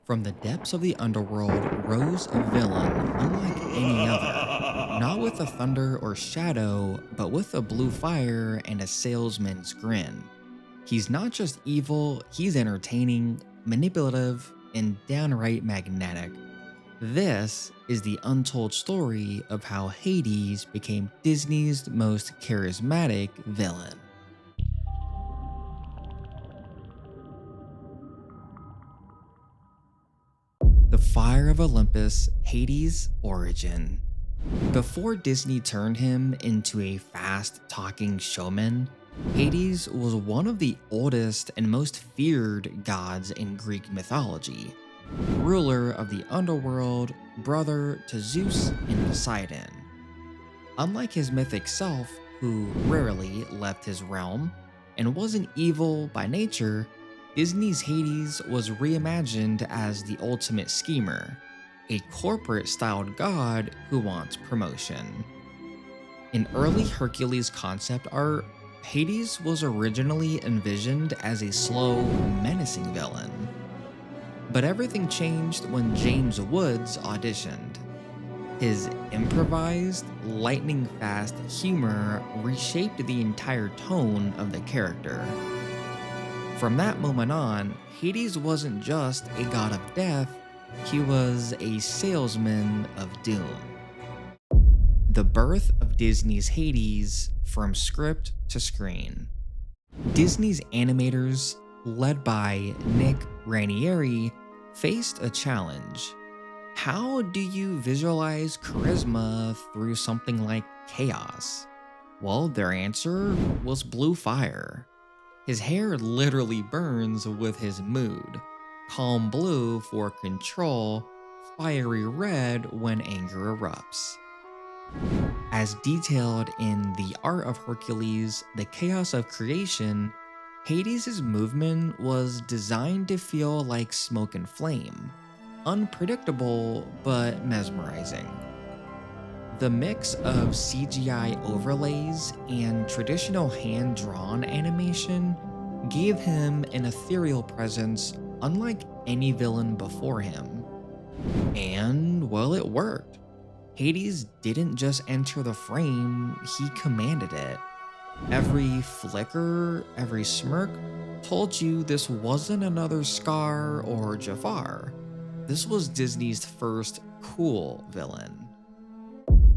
From the depths of the underworld rose a villain unlike any other, not with a thunder or shadow, but with a blue fire and a salesman's grin. He's not just evil, he's entertaining, manipulative, and downright magnetic. This is the untold story of how Hades became Disney's most charismatic villain. The Fire of Olympus, Hades' origin. Before Disney turned him into a fast talking showman, Hades was one of the oldest and most feared gods in Greek mythology, ruler of the underworld, brother to Zeus and Poseidon. Unlike his mythic self, who rarely left his realm and wasn't evil by nature, Disney's Hades was reimagined as the ultimate schemer, a corporate styled god who wants promotion. In early Hercules concept art, Hades was originally envisioned as a slow, menacing villain. But everything changed when James Woods auditioned. His improvised, lightning fast humor reshaped the entire tone of the character. From that moment on, Hades wasn't just a god of death, he was a salesman of doom. The birth of Disney's Hades from script to screen. Disney's animators, led by Nick Ranieri, faced a challenge. How do you visualize charisma through something like chaos? Well, their answer was blue fire. His hair literally burns with his mood. Calm blue for control, fiery red when anger erupts. As detailed in The Art of Hercules, The Chaos of Creation, Hades' movement was designed to feel like smoke and flame, unpredictable but mesmerizing. The mix of CGI overlays and traditional hand-drawn animation gave him an ethereal presence unlike any villain before him. And, well, it worked. Hades didn't just enter the frame, he commanded it. Every flicker, every smirk told you this wasn't another Scar or Jafar. This was Disney's first cool villain.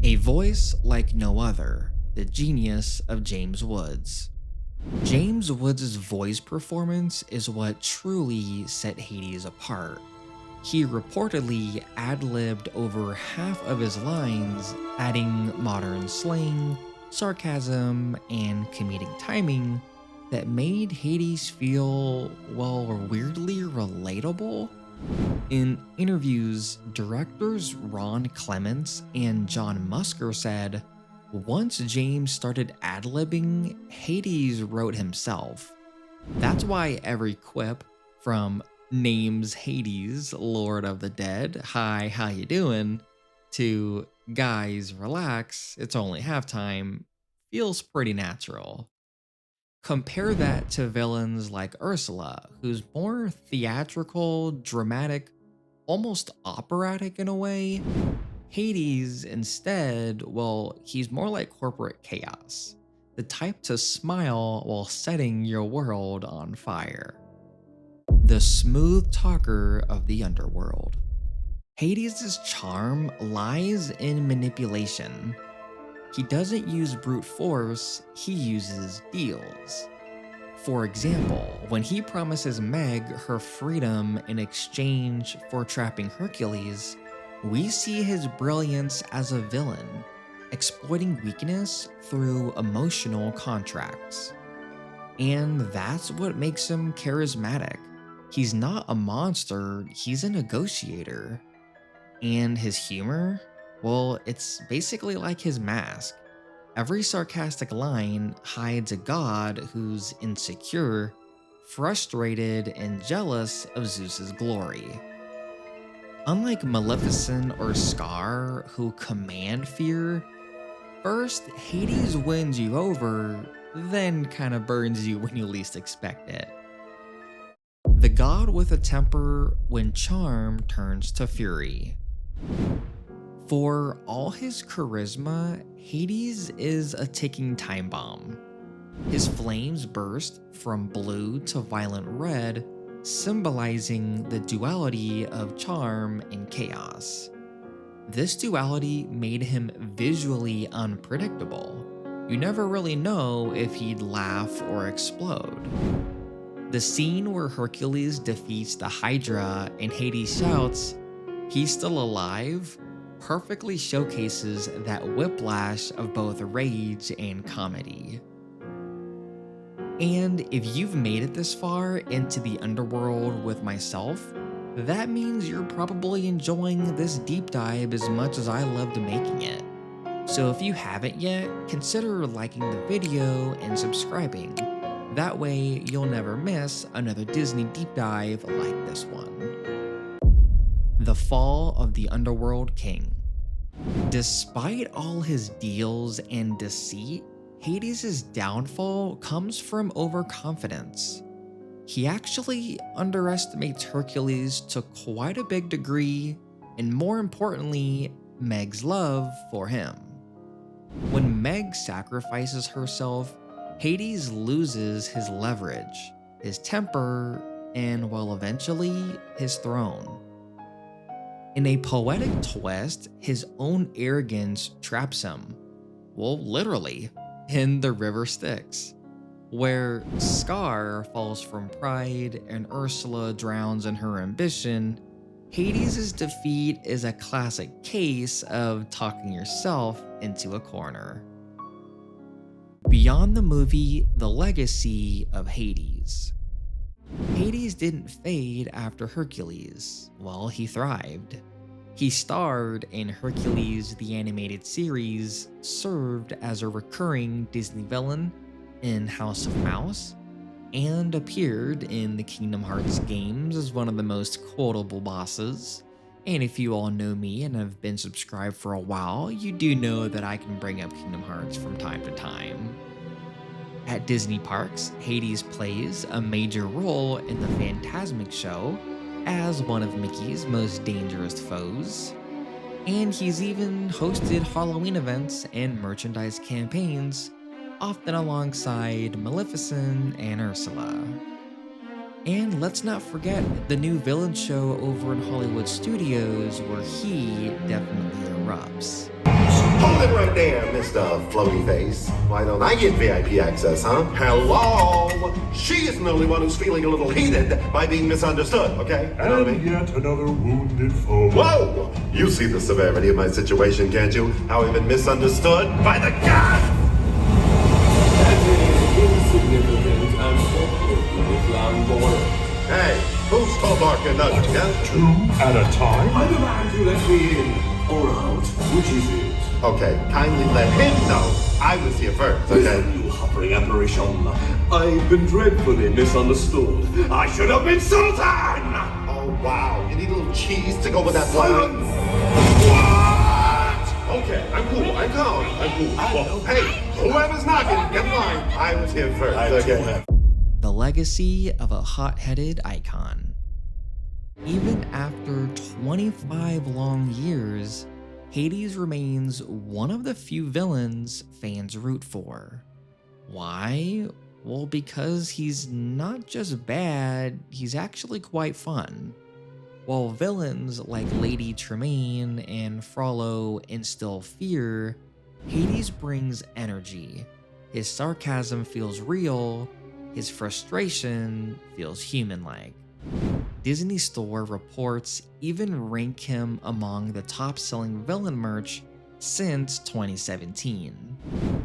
A voice like no other, the genius of James Woods. James Woods' voice performance is what truly set Hades apart. He reportedly ad-libbed over half of his lines, adding modern slang, sarcasm, and comedic timing that made Hades feel, well, weirdly relatable. In interviews, directors Ron Clements and John Musker said, once James started ad-libbing, Hades wrote himself. That's why every quip, from name's Hades, Lord of the Dead, hi, how you doing, to guys, relax, it's only halftime, feels pretty natural. Compare that to villains like Ursula, who's more theatrical, dramatic, almost operatic in a way. Hades, instead, well, he's more like corporate chaos, the type to smile while setting your world on fire. The smooth talker of the underworld. Hades' charm lies in manipulation. He doesn't use brute force, he uses deals. For example, when he promises Meg her freedom in exchange for trapping Hercules, we see his brilliance as a villain, exploiting weakness through emotional contracts. And that's what makes him charismatic. He's not a monster, he's a negotiator. And his humor? Well, it's basically like his mask. Every sarcastic line hides a god who's insecure, frustrated, and jealous of Zeus's glory. Unlike Maleficent or Scar, who command fear, first Hades wins you over, then kinda burns you when you least expect it. the god with a temper when charm turns to fury. For all his charisma, Hades is a ticking time bomb. His flames burst from blue to violent red, symbolizing the duality of charm and chaos. This duality made him visually unpredictable. You never really know if he'd laugh or explode. The scene where Hercules defeats the Hydra and Hades shouts, "He's still alive," perfectly showcases that whiplash of both rage and comedy. And if you've made it this far into the Underworld with myself, that means you're probably enjoying this deep dive as much as I loved making it. So if you haven't yet, consider liking the video and subscribing. That way you'll never miss another Disney deep dive like this one. The Fall of the Underworld King. Despite all his deals and deceit, Hades' downfall comes from overconfidence. He actually underestimates Hercules to quite a big degree, and more importantly, Meg's love for him. When Meg sacrifices herself, Hades loses his leverage, his temper, and, well, eventually, his throne. In a poetic twist, his own arrogance traps him. Well, literally, in the river Styx, where Scar falls from pride and Ursula drowns in her ambition. Hades' defeat is a classic case of talking yourself into a corner. Beyond the movie, The Legacy of Hades. Hades didn't fade after Hercules. Well, he thrived. He starred in Hercules the Animated Series, served as a recurring Disney villain in House of Mouse, and appeared in the Kingdom Hearts games as one of the most quotable bosses. And if you all know me and have been subscribed for a while, you do know that I can bring up Kingdom Hearts from time to time. At Disney parks, Hades plays a major role in the Fantasmic show as one of Mickey's most dangerous foes. And he's even hosted Halloween events and merchandise campaigns, often alongside Maleficent and Ursula. And let's not forget the new villain show over in Hollywood Studios, where he definitely erupts. Hold it right there, Mr. Floaty Face. Why don't I get VIP access, huh? Hello? She isn't the only one who's feeling a little heated by being misunderstood, okay? You know what I mean? Yet another wounded foe. Whoa! You see the severity of my situation, can't you? How I've been misunderstood by the gods! Insignificant and hopelessly flamboyant. Hey, who's tall, dark, and ugly, huh? Two at a time? I demand you let me in, or out. Which is it? Okay, kindly let him know I was here first, okay? Listen, you hovering apparition. I've been dreadfully misunderstood. I should have been Sultan! Oh, wow. You need a little cheese to go with that line? What? Okay, I'm cool, I'm calm, I'm cool. Well, hey, whoever's knocking, get in line. I was here first, okay? The legacy of a hot-headed icon. Even after 25 long years, Hades remains one of the few villains fans root for. Why? Well, because he's not just bad, he's actually quite fun. While villains like Lady Tremaine and Frollo instill fear, Hades brings energy. His sarcasm feels real, his frustration feels human-like. Disney Store reports even rank him among the top-selling villain merch since 2017.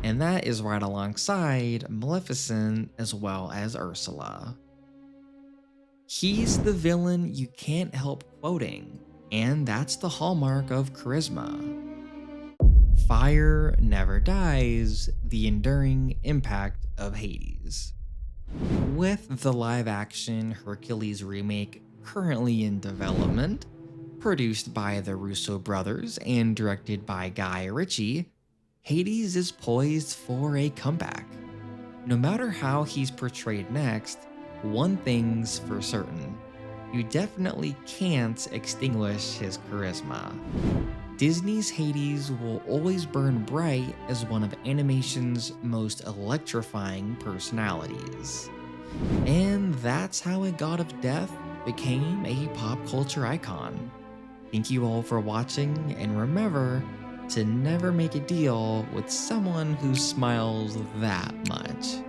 And that is right alongside Maleficent as well as Ursula. He's the villain you can't help quoting, and that's the hallmark of charisma. Fire never dies, the enduring impact of Hades. With the live-action Hercules remake currently in development, produced by the Russo brothers and directed by Guy Ritchie, Hades is poised for a comeback. No matter how he's portrayed next, one thing's for certain. You definitely can't extinguish his charisma. Disney's Hades will always burn bright as one of animation's most electrifying personalities. And that's how a god of death became a pop culture icon. Thank you all for watching, and remember to never make a deal with someone who smiles that much.